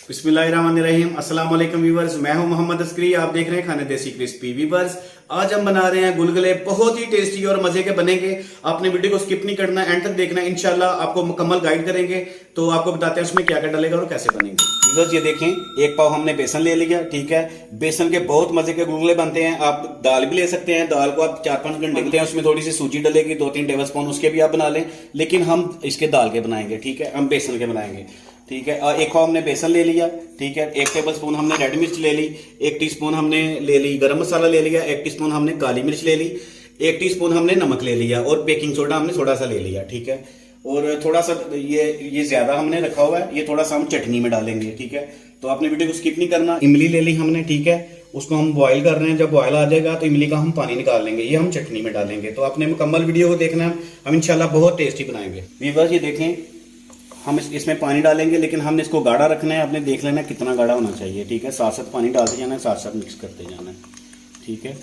बिस्मिल्लाहिर्रहमानिर्रहीम। अस्सलाम वालेकुम व्यूवर्स, मैं हूं मोहम्मद अस्करी। आप देख रहे हैं खाने देसी क्रिस्पी। व्यूवर्स, आज हम बना रहे हैं गुलगुले। बहुत ही टेस्टी और मजे के बनेंगे। आपने वीडियो को स्किप नहीं करना, एंड तक देखना। इंशाल्लाह आपको मुकम्मल गाइड करेंगे। तो आपको बताते हैं उसमें क्या क्या डलेगा और कैसे बनेंगे। व्यूवर्स, ये देखें, एक पाव हमने बेसन ले लिया। ठीक है, बेसन के बहुत मजे के गुलगुले बनते हैं। आप दाल भी ले सकते हैं, दाल को आप 4-5 घंटे रखते हैं, उसमें थोड़ी सी सूजी डलेगी, 2-3 टेबल स्पून, उसके भी आप बना लें। लेकिन हम इसके दाल के बनाएंगे, ठीक है, हम बेसन के बनाएंगे। ठीक है, और एक पाव हमने बेसन ले लिया। ठीक है, 1 टेबल स्पून हमने रेड मिर्च ले ली, 1 टीस्पून हमने ले ली गरम मसाला ले लिया, 1 टीस्पून हमने काली मिर्च ले ली, 1 टीस्पून हमने नमक ले लिया और बेकिंग सोडा हमने थोड़ा सा ले लिया। ठीक है, और थोड़ा सा ये ज्यादा हमने रखा हुआ है, ये थोड़ा सा हम चटनी में डालेंगे। ठीक है, तो आपने वीडियो को स्किप नहीं करना। इमली ले ली हमने, ठीक है, उसको हम बॉईल कर रहे हैं। जब बॉयल आ जाएगा तो इमली का हम पानी निकाल लेंगे, ये हम चटनी में डालेंगे। तो आपने मुकम्मल वीडियो को देखना है, हम इंशाल्लाह बहुत टेस्टी बनाएंगे। व्यूअर्स, ये देखें, हम इसमें पानी डालेंगे, लेकिन हमने इसको गाढ़ा रखना है। आपने देख लेना कितना गाढ़ा होना चाहिए। ठीक है, साथ साथ पानी डालते जाना है, साथ साथ मिक्स करते जाना है। ठीक है,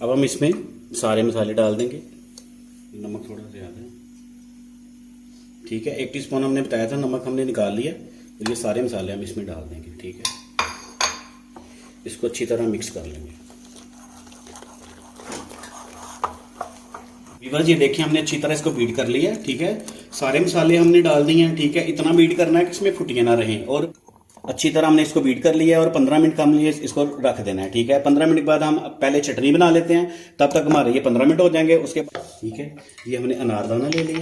अब हम इसमें सारे मसाले डाल देंगे। नमक थोड़ा ज़्यादा है। ठीक है, 1 टीस्पून हमने बताया था, नमक हमने निकाल लिया। तो ये सारे मसाले हम इसमें डाल देंगे। ठीक है, इसको अच्छी तरह मिक्स कर लेंगे। व्यूअर्स, ये देखिए, हमने अच्छी तरह इसको बीट कर लिया। ठीक है, सारे मसाले हमने डाल दिए हैं। ठीक है, इतना बीट करना है कि इसमें फुटियां ना रहें, और अच्छी तरह हमने इसको बीट कर लिया है। और 15 मिनट का हमने इसको रख देना है। ठीक है, 15 मिनट के बाद हम पहले चटनी बना लेते हैं, तब तक हमारे ये 15 मिनट हो जाएंगे। उसके बाद ठीक है, ये हमने अनारदाना ले लिया,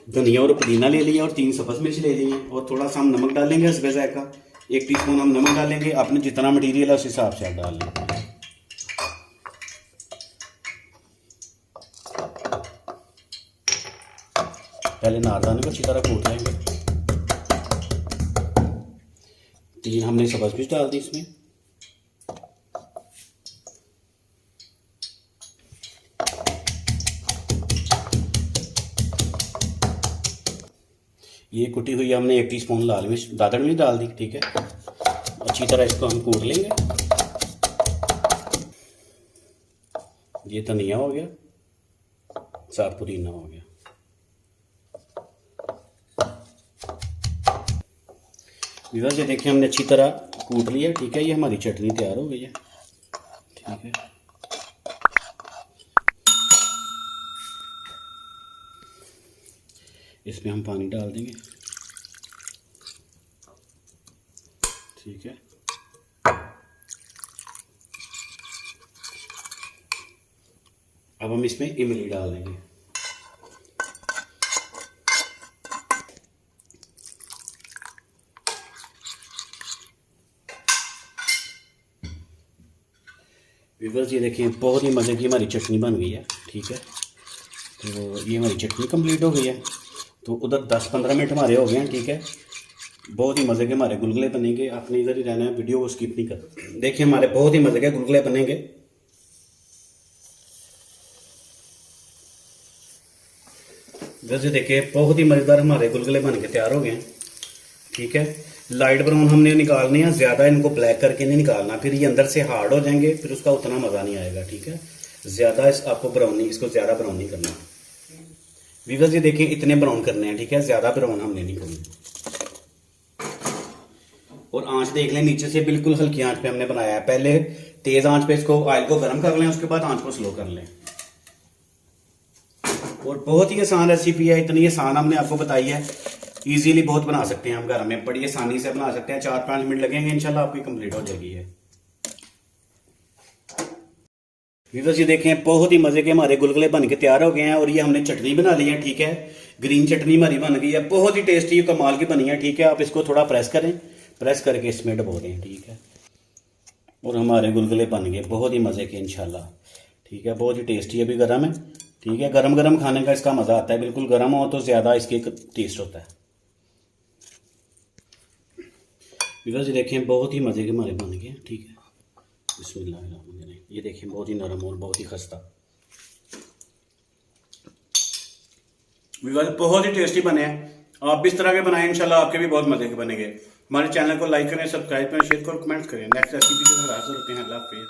धनिया और पुदीना ले लिया, और 3 सब्ज मिर्च ले ली है, और थोड़ा सा हम नमक डालेंगे हस्बे जायका। 1 टीस्पून हम नमक डालेंगे। आपने जितना मटीरियल है उस हिसाब से आप डाल लें। पहले अनारदाने को अच्छी तरह कूट लेंगे। 3 हमने सब्ज मिर्च डाल दी इसमें। ये कुटी हुई हमने 1 टीस्पून लाल मिर्च दादड़ मिर्च डाल दी। ठीक है, अच्छी तरह इसको हम कूट लेंगे। ये धनिया हो गया, साथ पुदीना हो गया। व्यूअर्स, ये देखिए, हमने अच्छी तरह कूट लिया। ठीक है, ये हमारी चटनी तैयार हो गई है। ठीक है, इसमें हम पानी डाल देंगे। ठीक है, अब हम इसमें इमली डाल देंगे। व्यूअर्स, ये देखिए, बहुत ही मज़े की हमारी चटनी बन गई है। ठीक है, तो ये हमारी चटनी कंप्लीट हो गई है। तो उधर 10-15 मिनट हमारे हो गए हैं। ठीक है, बहुत ही मज़े के हमारे गुलगुले बनेंगे। आपने इधर ही रहना है, वीडियो को स्किप नहीं करना। देखिए, हमारे बहुत ही मज़े के गुलगुले बनेंगे। जैसे देखिए, बहुत ही मज़ेदार हमारे गुलगुले बन के तैयार हो गए हैं। ठीक है, लाइट ब्राउन हमने निकालने हैं, ज़्यादा इनको ब्लैक करके नहीं निकालना, फिर ये अंदर से हार्ड हो जाएंगे, फिर उसका उतना मज़ा नहीं आएगा। ठीक है, ज़्यादा आपको इसको ज़्यादा ब्राउन नहीं करना। व्यूअर्स, ये देखिए, इतने ब्राउन करने हैं। ठीक है, ज़्यादा ब्राउन हमने नहीं करना। और आंच देख लें, नीचे से बिल्कुल हल्की आंच पे हमने बनाया है। पहले तेज़ आंच पे इसको ऑयल को गर्म कर लें, उसके बाद आंच को स्लो कर लें। और बहुत ही आसान रेसिपी है, इतनी आसान हमने आपको बताई है। इजीली बहुत बना सकते हैं हम घर में, बड़ी आसानी से बना सकते हैं। 4-5 मिनट लगेंगे, इंशाल्लाह आपकी कंप्लीट हो जाएगी है। व्यूअर्स, ये देखें, बहुत ही मजे के हमारे गुलगुले बन के तैयार हो गए हैं। और ये हमने चटनी बना ली है। ठीक है, ग्रीन चटनी हमारी बन गई है, बहुत ही टेस्टी कमाल की बनी है। ठीक है, आप इसको थोड़ा प्रेस करें, प्रेस करके इसमें डबो दें। ठीक है, और हमारे गुलगुले बन गए बहुत ही मजे के इंशाल्लाह। ठीक है, बहुत ही टेस्टी अभी गर्म है। ठीक है, गरम गरम खाने का इसका मजा आता है, बिल्कुल गर्म हो तो ज्यादा इसके टेस्ट होता है। व्यूअर्स, ये देखें, बहुत ही मजे के हमारे बन गए। ठीक है, बिस्मिल्लाहिर्रहमानिर्रहीम। ये देखें, बहुत ही नरम और बहुत ही खस्ता। व्यूअर्स, बहुत ही टेस्टी बने हैं। आप भी इस तरह के बनाएं, इंशाल्लाह आपके भी बहुत मजे के बनेंगे। हमारे चैनल को लाइक करें, सब्सक्राइब करें, शेयर करें, कमेंट्स करें। नेक्स्ट रेसिपी के साथ हाजिर होते हैं। अल्लाह हाफिज़।